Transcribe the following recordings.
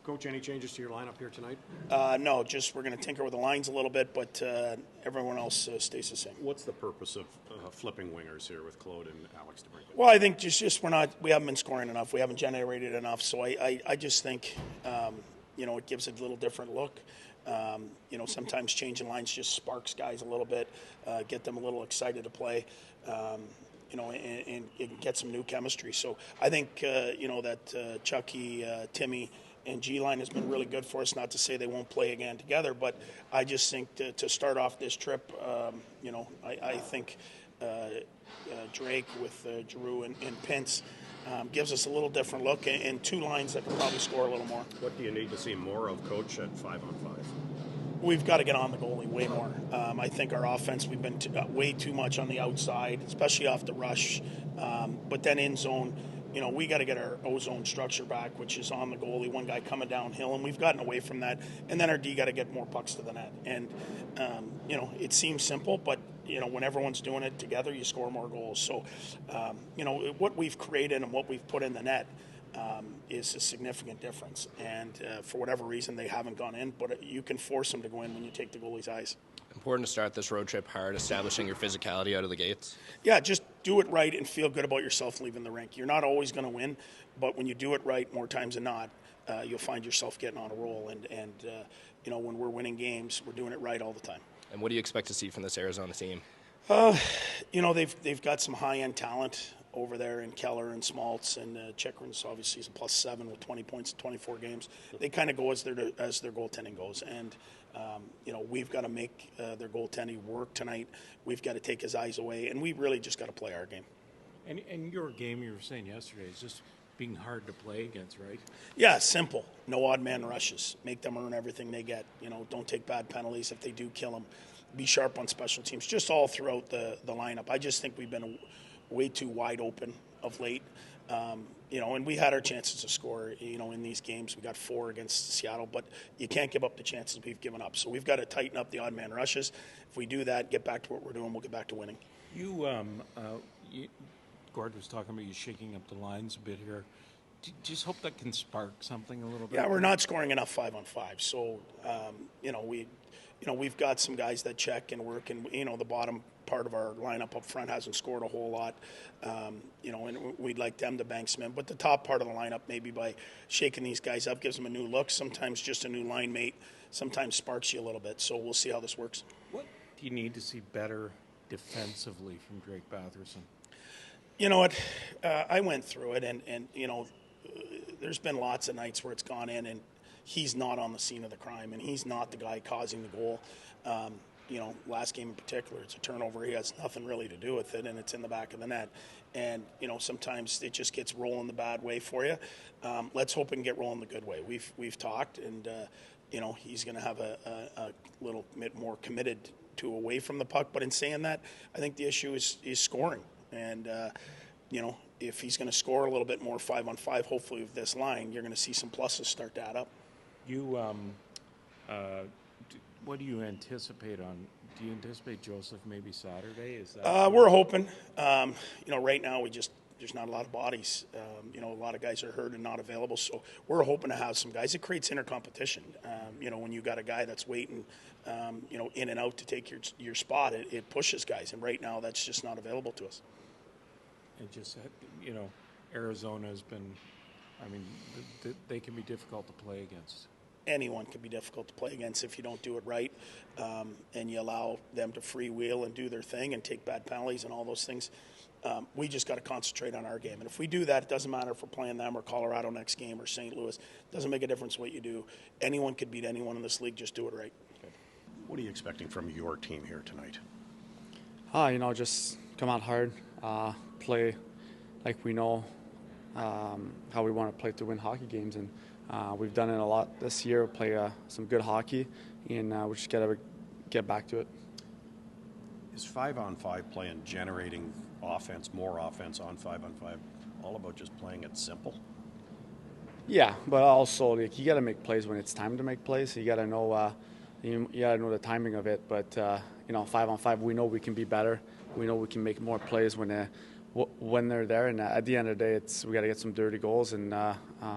Coach, any changes to your lineup here tonight? No, just we're going to tinker with the lines a little bit, but everyone else stays the same. What's the purpose of flipping wingers here with Claude and Alex to bring in? Well, I think just we haven't been scoring enough. We haven't generated enough. So I just think, it gives it a little different look. Sometimes changing lines just sparks guys a little bit, get them a little excited to play. And get some new chemistry. So I think, that Chucky, Timmy, and G-line has been really good for us. Not to say they won't play again together, but I just think to start off this trip, I think Drake with Giroux and Pence gives us a little different look and two lines that can probably score a little more. What do you need to see more of, Coach, at 5-on-5? We've got to get on the goalie way more. I think our offense, we've been way too much on the outside, especially off the rush. But then in zone, we got to get our O-zone structure back, which is on the goalie, one guy coming downhill, and we've gotten away from that. And then our D got to get more pucks to the net. And, it seems simple, but, when everyone's doing it together, you score more goals. So, what we've created and what we've put in the net is a significant difference. And for whatever reason, they haven't gone in, but you can force them to go in when you take the goalie's eyes. Important to start this road trip hard, establishing your physicality out of the gates. Yeah, just do it right and feel good about yourself leaving the rink. You're not always going to win, but when you do it right, more times than not, you'll find yourself getting on a roll. And when we're winning games, we're doing it right all the time. And what do you expect to see from this Arizona team? They've got some high-end talent over there in Keller and Smaltz, and Chikrin's obviously is a +7 with 20 points in 24 games. They kind of go as their goaltending goes, and we've got to make their goaltending work tonight. We've got to take his eyes away, and we really just got to play our game. And your game, you were saying yesterday, is just being hard to play against, right? Yeah, simple. No odd man rushes. Make them earn everything they get. Don't take bad penalties. If they do, kill them. Be sharp on special teams. Just all throughout the lineup. I just think we've been way too wide open of late. And we had our chances to score, in these games. We got 4 against Seattle, but you can't give up the chances we've given up. So we've got to tighten up the odd man rushes. If we do that, get back to what we're doing, we'll get back to winning. Gord was talking about you shaking up the lines a bit here. Do you just hope that can spark something a little bit? Yeah, we're not scoring enough 5-on-5. So, we've got some guys that check and work, and, the bottom part of our lineup up front hasn't scored a whole lot, and we'd like them to bang some in. But the top part of the lineup, maybe by shaking these guys up, gives them a new look. Sometimes just a new line mate, sometimes sparks you a little bit. So we'll see how this works. What do you need to see better defensively from Drake Batherson? You know what? I went through it, and there's been lots of nights where it's gone in, and he's not on the scene of the crime, and he's not the guy causing the goal. Last game in particular, it's a turnover. He has nothing really to do with it, and it's in the back of the net. And, sometimes it just gets rolling the bad way for you. Let's hope it can get rolling the good way. We've talked, and, he's going to have a little bit more committed to away from the puck. But in saying that, I think the issue is scoring. And, if he's going to score a little bit more 5-on-5, hopefully with this line, you're going to see some pluses start to add up. What do you anticipate on? Do you anticipate Joseph maybe Saturday? Is that? We're hoping. Right now there's not a lot of bodies. A lot of guys are hurt and not available. So we're hoping to have some guys. It creates intercompetition. When you got a guy that's waiting, in and out to take your spot, it pushes guys. And right now that's just not available to us. And just, Arizona has been, they can be difficult to play against. Anyone can be difficult to play against if you don't do it right, and you allow them to freewheel and do their thing and take bad penalties and all those things. We just got to concentrate on our game. And if we do that, it doesn't matter if we're playing them or Colorado next game or St. Louis. It doesn't make a difference what you do. Anyone could beat anyone in this league. Just do it right. What are you expecting from your team here tonight? Just come out hard, play like we know how we want to play to win hockey games. And we've done it a lot this year, play some good hockey, and we just got to get back to it. Is 5-on-5 play and generating offense, more offense on 5-on-5, all about just playing it simple? Yeah, but also you got to make plays when it's time to make plays. You got to know you got to know the timing of it. But 5-on-5, we know we can be better. We know we can make more plays when they're there. And at the end of the day, we got to get some dirty goals. And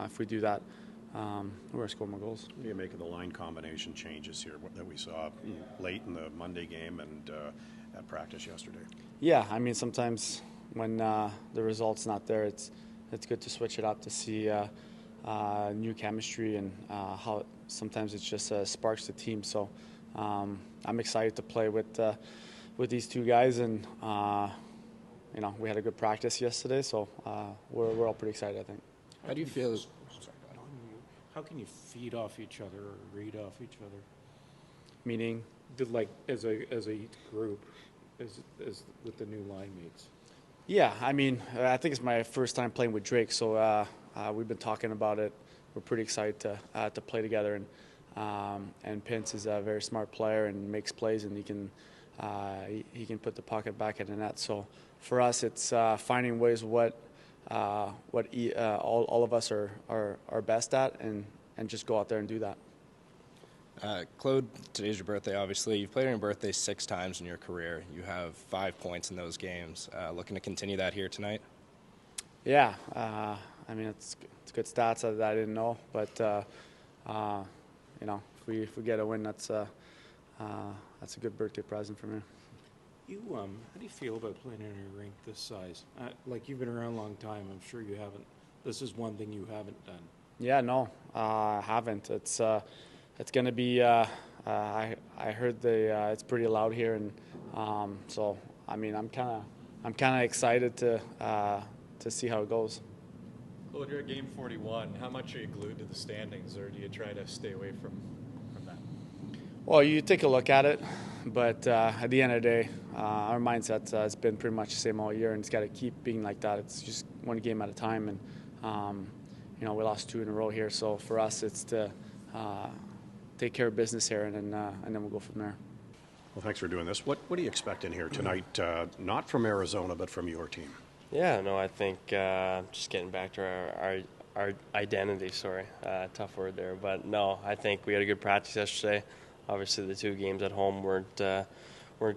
if we do that, we're going to score more goals. What do you make of the line combination changes here that we saw late in the Monday game and at practice yesterday? Yeah, I mean, sometimes when the result's not there, it's good to switch it up to see new chemistry and how sometimes it just sparks the team. So I'm excited to play with these two guys, and we had a good practice yesterday, so we're all pretty excited, I think. How do you feel? How can you feed off each other or read off each other? Meaning? Like as a group, as with the new line mates. Yeah, I mean, I think it's my first time playing with Drake, so we've been talking about it. We're pretty excited to play together, and Pence is a very smart player and makes plays, and he can put the puck back in the net. So for us, it's finding ways what all of us are best at, and just go out there and do that. Claude, today's your birthday, obviously. You've played on your birthday 6 times in your career. You have 5 points in those games. Looking to continue that here tonight? Yeah, I mean, it's good stats that I didn't know, but if we get a win, that's a good birthday present for me. How do you feel about playing in a rink this size? Like, you've been around a long time. I'm sure you haven't. This is one thing you haven't done. Yeah, no, I haven't. It's going to be. I heard it's pretty loud here, and so I mean, I'm kind of excited to see how it goes. Well, you're at game 41. How much are you glued to the standings, or do you try to stay away from that? Well, you take a look at it, but at the end of the day, our mindset has been pretty much the same all year, and it's got to keep being like that. It's just one game at a time, and we lost 2 in a row here. So for us, it's to take care of business here, and then we'll go from there. Well, thanks for doing this. What do you expect in here tonight? Not from Arizona, but from your team. Yeah, no, I think just getting back to our identity. Sorry, tough word there, but no, I think we had a good practice yesterday. Obviously, the 2 games at home weren't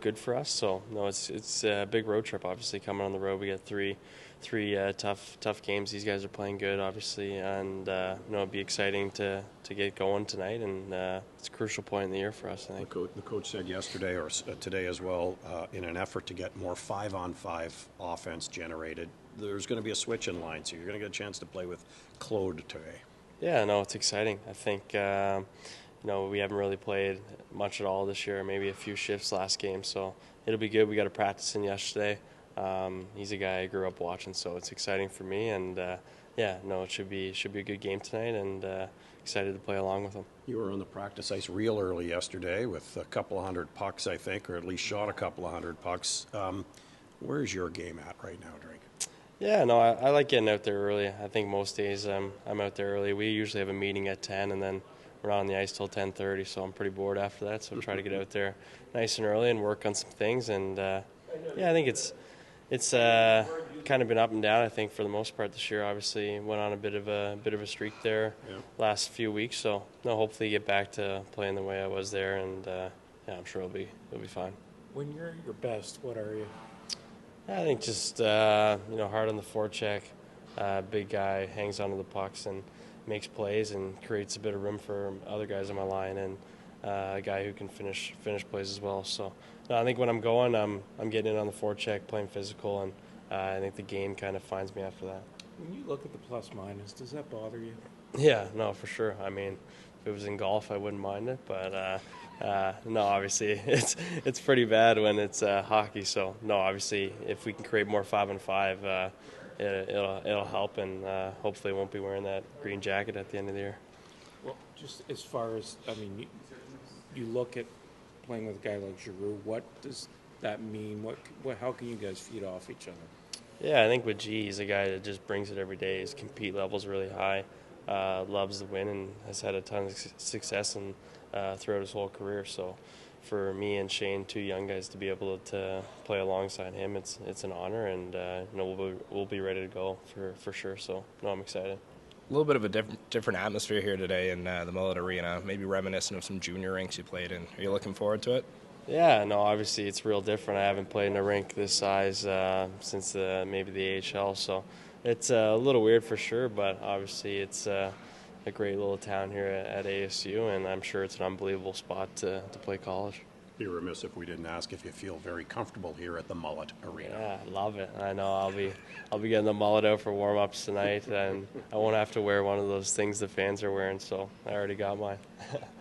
good for us. So no, it's a big road trip. Obviously, coming on the road, we got three tough games. These guys are playing good, obviously, and it'll be exciting to get going tonight. And it's a crucial point in the year for us, I think. The coach said yesterday or today as well, in an effort to get more 5-on-5 offense generated, there's going to be a switch in line, so you're going to get a chance to play with Claude today. Yeah, no, it's exciting. I think we haven't really played much at all this year. Maybe a few shifts last game, so it'll be good. We got a practice in yesterday. He's a guy I grew up watching, so it's exciting for me. And it should be a good game tonight, and excited to play along with him. You were on the practice ice real early yesterday with a couple of hundred pucks, I think, or at least shot a couple of hundred pucks. Where's your game at right now, Drake? Yeah, no, I like getting out there early. I think most days I'm out there early. We usually have a meeting at 10, and then we're not on the ice till 10:30, so I'm pretty bored after that. So I try to get out there nice and early and work on some things. And I think it's kind of been up and down. I think for the most part this year. Obviously, went on a bit of a streak there last few weeks. So hopefully get back to playing the way I was there, and I'm sure it'll be fine. When you're at your best, what are you? I think just hard on the forecheck, big guy, hangs onto the pucks and makes plays and creates a bit of room for other guys on my line, and a guy who can finish plays as well. So I think when I'm going, I'm getting in on the forecheck, playing physical, and I think the game kind of finds me after that. When you look at the plus minus, does that bother you? Yeah, no, for sure. I mean, if it was in golf, I wouldn't mind it, but no, obviously it's pretty bad when it's hockey. So no, obviously if we can create more 5-on-5, it'll help, and hopefully won't be wearing that green jacket at the end of the year. Well, just as far as, I mean, you look at playing with a guy like Giroux, what does that mean? How can you guys feed off each other? Yeah, I think with G, he's a guy that just brings it every day. His compete level's really high, loves to win, and has had a ton of success throughout his whole career. So for me and Shane, 2 young guys, to be able to play alongside him, it's an honor, and we'll be ready to go for sure. So I'm excited. A little bit of a different atmosphere here today in the Mullett Arena, maybe reminiscent of some junior rinks you played in. Are you looking forward to it? Yeah, no, obviously it's real different. I haven't played in a rink this size since maybe the AHL, so it's a little weird for sure, but obviously it's a great little town here at ASU, and I'm sure it's an unbelievable spot to play college. Be remiss if we didn't ask if you feel very comfortable here at the Mullett Arena. Yeah, I love it. I know I'll be getting the mullet out for warm-ups tonight, and I won't have to wear one of those things the fans are wearing, so I already got mine.